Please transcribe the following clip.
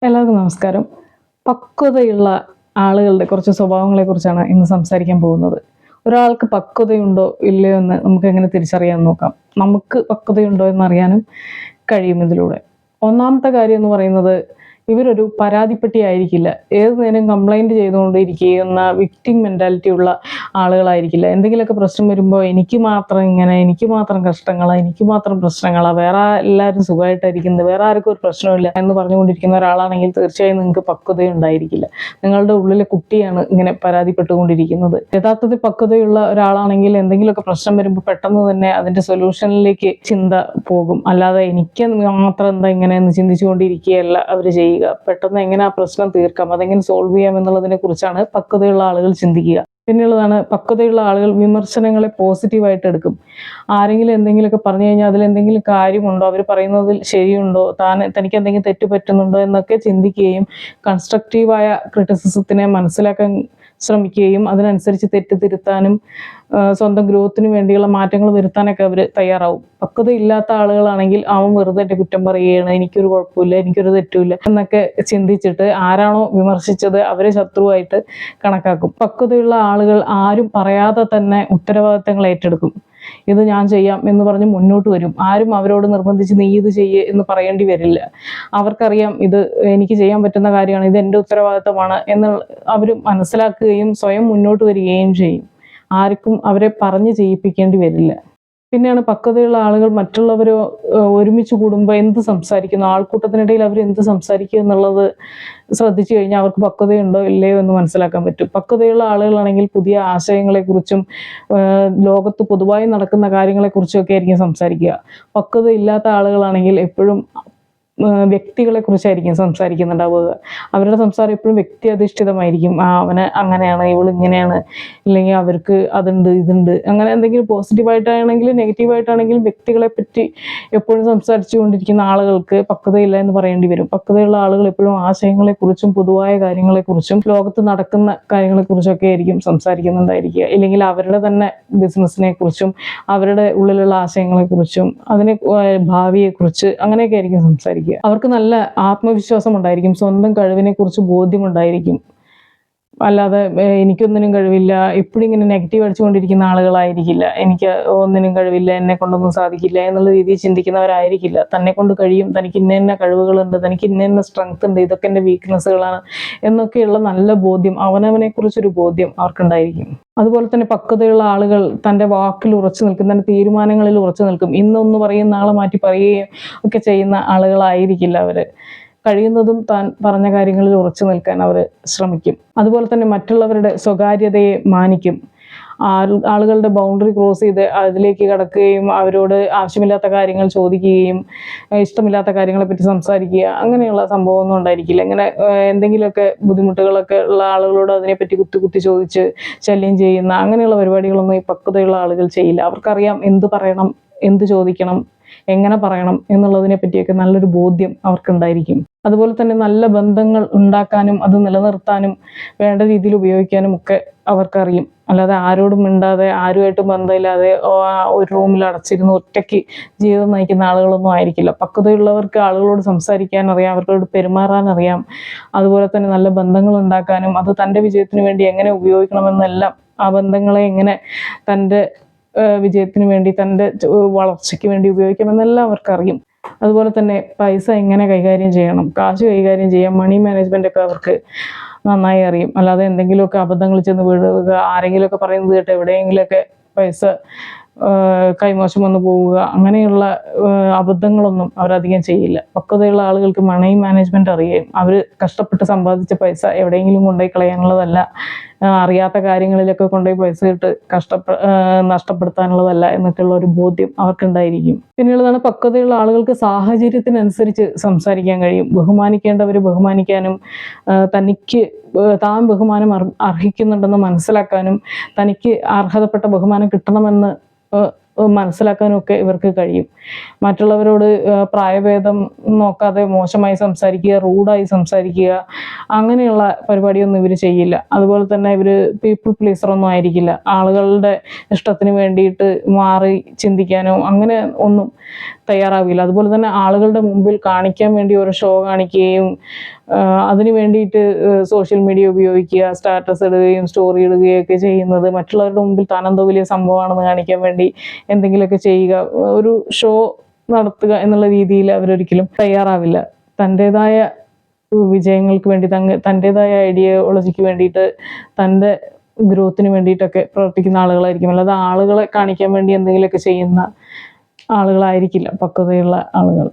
എല്ലാവർക്കും നമസ്കാരം. പക്വതയുള്ള ആളുകളുടെ കുറച്ച് സ്വഭാവങ്ങളെക്കുറിച്ചാണ് ഇന്ന് സംസാരിക്കാൻ പോകുന്നത്. ഒരാൾക്ക് പക്വതയുണ്ടോ ഇല്ലയോ എന്ന് നമുക്ക് എങ്ങനെ തിരിച്ചറിയാൻ നോക്കാം. നമുക്ക് പക്വതയുണ്ടോ എന്നറിയാനും കഴിയും ഇതിലൂടെ. ഒന്നാമത്തെ കാര്യം എന്ന് പറയുന്നത്, ഇവരൊരു പരാതിപ്പെട്ടി ആയിരിക്കില്ല. ഏത് നേരം കംപ്ലൈൻറ്റ് ചെയ്തുകൊണ്ടിരിക്കുന്ന വിക്ടിം മെൻറ്റാലിറ്റി ഉള്ള ആളുകളായിരിക്കില്ല. എന്തെങ്കിലുമൊക്കെ പ്രശ്നം വരുമ്പോൾ എനിക്ക് മാത്രം ഇങ്ങനെ, എനിക്ക് മാത്രം കഷ്ടങ്ങളാണ്, എനിക്ക് മാത്രം പ്രശ്നങ്ങളാണ്, വേറെ എല്ലാവരും സുഖമായിട്ടായിരിക്കുന്നത്, വേറെ ആർക്കും ഒരു പ്രശ്നമില്ല എന്ന് പറഞ്ഞുകൊണ്ടിരിക്കുന്ന ഒരാളാണെങ്കിൽ തീർച്ചയായും നിങ്ങൾക്ക് പക്വതയുണ്ടായിരിക്കില്ല. നിങ്ങളുടെ ഉള്ളിലെ കുട്ടിയാണ് ഇങ്ങനെ പരാതിപ്പെട്ടുകൊണ്ടിരിക്കുന്നത്. യഥാർത്ഥത്തിൽ പക്വതയുള്ള ഒരാളാണെങ്കിൽ എന്തെങ്കിലുമൊക്കെ പ്രശ്നം വരുമ്പോൾ പെട്ടെന്ന് തന്നെ അതിൻ്റെ സൊല്യൂഷനിലേക്ക് ചിന്ത പോകും. അല്ലാതെ എനിക്ക് മാത്രം എന്താ ഇങ്ങനെയെന്ന് ചിന്തിച്ചുകൊണ്ടിരിക്കുകയല്ല അവർ ചെയ്യുക. പെട്ടെന്ന് എങ്ങനെ ആ പ്രശ്നം തീർക്കാം, അതെങ്ങനെ സോൾവ് ചെയ്യാം എന്നുള്ളതിനെ കുറിച്ചാണ് പക്വതയുള്ള ആളുകൾ ചിന്തിക്കുക. പിന്നെയുള്ളതാണ്, പക്വതയുള്ള ആളുകൾ വിമർശനങ്ങളെ പോസിറ്റീവായിട്ട് എടുക്കും. ആരെങ്കിലും എന്തെങ്കിലുമൊക്കെ പറഞ്ഞു കഴിഞ്ഞാൽ അതിലെന്തെങ്കിലും കാര്യമുണ്ടോ, അവർ പറയുന്നതിൽ ശരിയുണ്ടോ, തനിക്ക് എന്തെങ്കിലും തെറ്റ് പറ്റുന്നുണ്ടോ എന്നൊക്കെ ചിന്തിക്കുകയും കൺസ്ട്രക്റ്റീവായ ക്രിറ്റിസിസത്തിനെ മനസ്സിലാക്കാൻ ശ്രമിക്കുകയും അതിനനുസരിച്ച് തെറ്റ് തിരുത്താനും സ്വന്തം ഗ്രോത്തിന് വേണ്ടിയുള്ള മാറ്റങ്ങൾ വരുത്താനൊക്കെ അവർ തയ്യാറാവും. പക്വതയില്ലാത്ത ആളുകളാണെങ്കിൽ അവൻ വെറുതെ എൻ്റെ കുറ്റം പറയുകയാണ്, എനിക്കൊരു കുഴപ്പമില്ല, എനിക്കൊരു തെറ്റുമില്ല എന്നൊക്കെ ചിന്തിച്ചിട്ട് ആരാണോ വിമർശിച്ചത് അവരെ ശത്രുവായിട്ട് കണക്കാക്കും. പക്വതയുള്ള ആളുകൾ ആരും പറയാതെ തന്നെ ഉത്തരവാദിത്തങ്ങൾ ഏറ്റെടുക്കും. ഇത് ഞാൻ ചെയ്യാം എന്ന് പറഞ്ഞ് മുന്നോട്ട് വരും. ആരും അവരോട് നിർബന്ധിച്ച് നീ ഇത് ചെയ്യേ എന്ന് പറയേണ്ടി വരില്ല. അവർക്കറിയാം ഇത് എനിക്ക് ചെയ്യാൻ പറ്റുന്ന കാര്യമാണ്, ഇത് എൻ്റെ ഉത്തരവാദിത്തമാണ് എന്ന് അവർ മനസ്സിലാക്കുകയും സ്വയം മുന്നോട്ട് വരികയും ചെയ്യും. ആർക്കും അവരെ പറഞ്ഞ് ചെയ്യിപ്പിക്കേണ്ടി വരില്ല. പിന്നെയാണ് പക്വതയുള്ള ആളുകൾ മറ്റുള്ളവരോ ഒരുമിച്ച് കൂടുമ്പോൾ എന്ത് സംസാരിക്കുന്നു, ആൾക്കൂട്ടത്തിനിടയിൽ അവർ എന്ത് സംസാരിക്കുക എന്നുള്ളത് ശ്രദ്ധിച്ചു കഴിഞ്ഞാൽ അവർക്ക് പക്വതയുണ്ടോ ഇല്ലയോ എന്ന് മനസ്സിലാക്കാൻ പറ്റും. പക്വതയുള്ള ആളുകളാണെങ്കിൽ പുതിയ ആശയങ്ങളെക്കുറിച്ചും ലോകത്ത് പൊതുവായി നടക്കുന്ന കാര്യങ്ങളെക്കുറിച്ചും ഒക്കെ ആയിരിക്കും സംസാരിക്കുക. പക്വതയില്ലാത്ത ആളുകളാണെങ്കിൽ എപ്പോഴും വ്യക്തികളെ കുറിച്ചായിരിക്കും സംസാരിക്കുന്നുണ്ടാവുക. അവരുടെ സംസാരം എപ്പോഴും വ്യക്തി അധിഷ്ഠിതമായിരിക്കും. അവന് അങ്ങനെയാണ്, ഇവള് ഇങ്ങനെയാണ്, ഇല്ലെങ്കിൽ അവർക്ക് അതുണ്ട് ഇതുണ്ട്, അങ്ങനെ എന്തെങ്കിലും പോസിറ്റീവായിട്ടാണെങ്കിലും നെഗറ്റീവായിട്ടാണെങ്കിലും വ്യക്തികളെ പറ്റി എപ്പോഴും സംസാരിച്ചു കൊണ്ടിരിക്കുന്ന ആളുകൾക്ക് പക്വതയില്ല എന്ന് പറയേണ്ടി വരും. പക്വതയുള്ള ആളുകൾ എപ്പോഴും ആശയങ്ങളെക്കുറിച്ചും പൊതുവായ കാര്യങ്ങളെക്കുറിച്ചും ലോകത്ത് നടക്കുന്ന കാര്യങ്ങളെക്കുറിച്ചൊക്കെ ആയിരിക്കും സംസാരിക്കുന്നുണ്ടായിരിക്കുക. ഇല്ലെങ്കിൽ അവരുടെ തന്നെ ബിസിനസ്സിനെ കുറിച്ചും അവരുടെ ഉള്ളിലുള്ള ആശയങ്ങളെക്കുറിച്ചും അതിനെ ഭാവിയെക്കുറിച്ച് അങ്ങനെയൊക്കെ ആയിരിക്കും സംസാരിക്കുക. അവർക്ക് നല്ല ആത്മവിശ്വാസം ഉണ്ടായിരിക്കും, സ്വന്തം കഴിവിനെ കുറിച്ച് ബോധ്യമുണ്ടായിരിക്കും. അല്ലാതെ എനിക്കൊന്നിനും കഴിവില്ല, എപ്പോഴും ഇങ്ങനെ നെഗറ്റീവ് അടിച്ചുകൊണ്ടിരിക്കുന്ന ആളുകളായിരിക്കില്ല. എനിക്ക് ഒന്നിനും കഴിവില്ല, എന്നെ കൊണ്ടൊന്നും സാധിക്കില്ല എന്നുള്ള രീതിയിൽ ചിന്തിക്കുന്നവരായിരിക്കില്ല. തന്നെ കൊണ്ട് കഴിയും, തനിക്ക് ഇന്ന കഴിവുകളുണ്ട്, തനിക്ക് ഇന്ന സ്ട്രെങ്ത് ഉണ്ട്, ഇതൊക്കെ എൻ്റെ വീക്ക്നെസ്സുകളാണ് എന്നൊക്കെയുള്ള നല്ല ബോധ്യം, അവനവനെ കുറിച്ചൊരു ബോധ്യം അവർക്കുണ്ടായിരിക്കും. അതുപോലെ തന്നെ പക്വതയുള്ള ആളുകൾ തൻ്റെ വാക്കിൽ ഉറച്ചു നിൽക്കും, തൻ്റെ തീരുമാനങ്ങളിൽ ഉറച്ചു നിൽക്കും. ഇന്നൊന്ന് പറയും നാളെ മാറ്റി പറയുകയും ഒക്കെ ചെയ്യുന്ന ആളുകളായിരിക്കില്ല അവർ. കഴിയുന്നതും താൻ പറഞ്ഞ കാര്യങ്ങളിൽ ഉറച്ചു നിൽക്കാൻ അവർ ശ്രമിക്കും. അതുപോലെ തന്നെ മറ്റുള്ളവരുടെ സ്വകാര്യതയെ മാനിക്കും. ആളുകളുടെ ബൗണ്ടറി ക്രോസ് ചെയ്ത് അതിലേക്ക് കടക്കുകയും അവരോട് ആവശ്യമില്ലാത്ത കാര്യങ്ങൾ ചോദിക്കുകയും ഇഷ്ടമില്ലാത്ത കാര്യങ്ങളെപ്പറ്റി സംസാരിക്കുക അങ്ങനെയുള്ള സംഭവമൊന്നും ഉണ്ടായിരിക്കില്ല. ഇങ്ങനെ എന്തെങ്കിലുമൊക്കെ ബുദ്ധിമുട്ടുകളൊക്കെ ഉള്ള ആളുകളോട് അതിനെപ്പറ്റി കുത്തി ചോദിച്ച് ശല്യം ചെയ്യുന്ന അങ്ങനെയുള്ള പരിപാടികളൊന്നും ഈ പക്വതയുള്ള ആളുകൾ ചെയ്യില്ല. അവർക്കറിയാം എന്ത് പറയണം, എന്ത് ചോദിക്കണം, എങ്ങനെ പറയണം എന്നുള്ളതിനെ പറ്റിയൊക്കെ നല്ലൊരു ബോധ്യം അവർക്കുണ്ടായിരിക്കും. അതുപോലെ തന്നെ നല്ല ബന്ധങ്ങൾ ഉണ്ടാക്കാനും അത് നിലനിർത്താനും വേണ്ട രീതിയിൽ ഉപയോഗിക്കാനും ഒക്കെ അവർക്കറിയും. അല്ലാതെ ആരോടും മിണ്ടാതെ ആരുമായിട്ടും ബന്ധമില്ലാതെ ഒരു റൂമിൽ അടച്ചിരുന്ന് ഒറ്റയ്ക്ക് ജീവിതം നയിക്കുന്ന ആളുകളൊന്നും ആയിരിക്കില്ല. പക്വതയുള്ളവർക്ക് ആളുകളോട് സംസാരിക്കാൻ അറിയാം, അവർക്കോട് പെരുമാറാൻ അറിയാം. അതുപോലെ തന്നെ നല്ല ബന്ധങ്ങൾ ഉണ്ടാക്കാനും അത് തൻ്റെ വിജയത്തിന് വേണ്ടി എങ്ങനെ ഉപയോഗിക്കണമെന്നെല്ലാം, ആ ബന്ധങ്ങളെ എങ്ങനെ തൻ്റെ വിജയത്തിന് വേണ്ടി തൻ്റെ വളർച്ചയ്ക്ക് വേണ്ടി ഉപയോഗിക്കാമെന്നെല്ലാം അവർക്കറിയും. അതുപോലെ തന്നെ പൈസ എങ്ങനെ കൈകാര്യം ചെയ്യണം, കാശ് കൈകാര്യം ചെയ്യാം, മണി മാനേജ്മെൻ്റ് ഒക്കെ അവർക്ക് നന്നായി അറിയും. അല്ലാതെ എന്തെങ്കിലുമൊക്കെ അബദ്ധങ്ങൾ ചെന്ന് വീഴുക, ആരെങ്കിലുമൊക്കെ പറയുന്നത് കേട്ട് എവിടെയെങ്കിലുമൊക്കെ പൈസ കൈമോശം വന്നു പോവുക, അങ്ങനെയുള്ള അബദ്ധങ്ങളൊന്നും അവരധികം ചെയ്യില്ല. പക്വതയുള്ള ആളുകൾക്ക് മണി മാനേജ്മെൻറ്റ് അറിയാം. അവർ കഷ്ടപ്പെട്ട് സമ്പാദിച്ച പൈസ എവിടെയെങ്കിലും കൊണ്ടുപോയി കളയാനുള്ളതല്ല, അറിയാത്ത കാര്യങ്ങളിലൊക്കെ കൊണ്ടുപോയി പൈസ ഇട്ട് നഷ്ടപ്പെടുത്താനുള്ളതല്ല എന്നൊക്കെയുള്ള ഒരു ബോധ്യം അവർക്കുണ്ടായിരിക്കും. പിന്നെയുള്ളതാണ്, പക്വതയുള്ള ആളുകൾക്ക് സാഹചര്യത്തിനനുസരിച്ച് സംസാരിക്കാൻ കഴിയും. ബഹുമാനിക്കേണ്ടവർ ബഹുമാനിക്കാനും തനിക്ക് താൻ ബഹുമാനം അർഹിക്കുന്നുണ്ടെന്ന് മനസ്സിലാക്കാനും തനിക്ക് അർഹതപ്പെട്ട ബഹുമാനം കിട്ടണമെന്ന് മനസ്സിലാക്കാനും ഒക്കെ ഇവർക്ക് കഴിയും. മറ്റുള്ളവരോട് പ്രായഭേദം നോക്കാതെ മോശമായി സംസാരിക്കുക, റൂഡായി സംസാരിക്കുക, അങ്ങനെയുള്ള പരിപാടിയൊന്നും ഇവർ ചെയ്യില്ല. അതുപോലെ തന്നെ ഇവർ പീപ്പിൾ പ്ലീസറൊന്നും ആയിരിക്കില്ല. ആളുകളുടെ ഇഷ്ടത്തിന് വേണ്ടിയിട്ട് മാറി ചിന്തിക്കാനോ അങ്ങനെ ഒന്നും തയ്യാറാവില്ല. അതുപോലെ തന്നെ ആളുകളുടെ മുമ്പിൽ കാണിക്കാൻ വേണ്ടി ഓരോ ഷോ കാണിക്കുകയും അതിന് വേണ്ടിയിട്ട് സോഷ്യൽ മീഡിയ ഉപയോഗിക്കുക, സ്റ്റാറ്റസ് ഇടുകയും സ്റ്റോറി ഇടുകയും ഒക്കെ ചെയ്യുന്നത് മറ്റുള്ളവരുടെ മുമ്പിൽ താനെന്തോ വലിയ സംഭവമാണെന്ന് കാണിക്കാൻ വേണ്ടി എന്തെങ്കിലുമൊക്കെ ചെയ്യുക, ഒരു ഷോ നടത്തുക എന്നുള്ള രീതിയിൽ അവരൊരിക്കലും തയ്യാറാവില്ല. തൻ്റെതായ വിജയങ്ങൾക്ക് വേണ്ടി തൻ്റെതായ ഐഡിയോളജിക്ക് വേണ്ടിയിട്ട് തൻ്റെ ഗ്രോത്തിന് വേണ്ടിയിട്ടൊക്കെ പ്രവർത്തിക്കുന്ന ആളുകളായിരിക്കും. അല്ലാതെ ആളുകളെ കാണിക്കാൻ വേണ്ടി എന്തെങ്കിലുമൊക്കെ ചെയ്യുന്ന ആളുകളായിരിക്കില്ല പക്വതയുള്ള ആളുകൾ.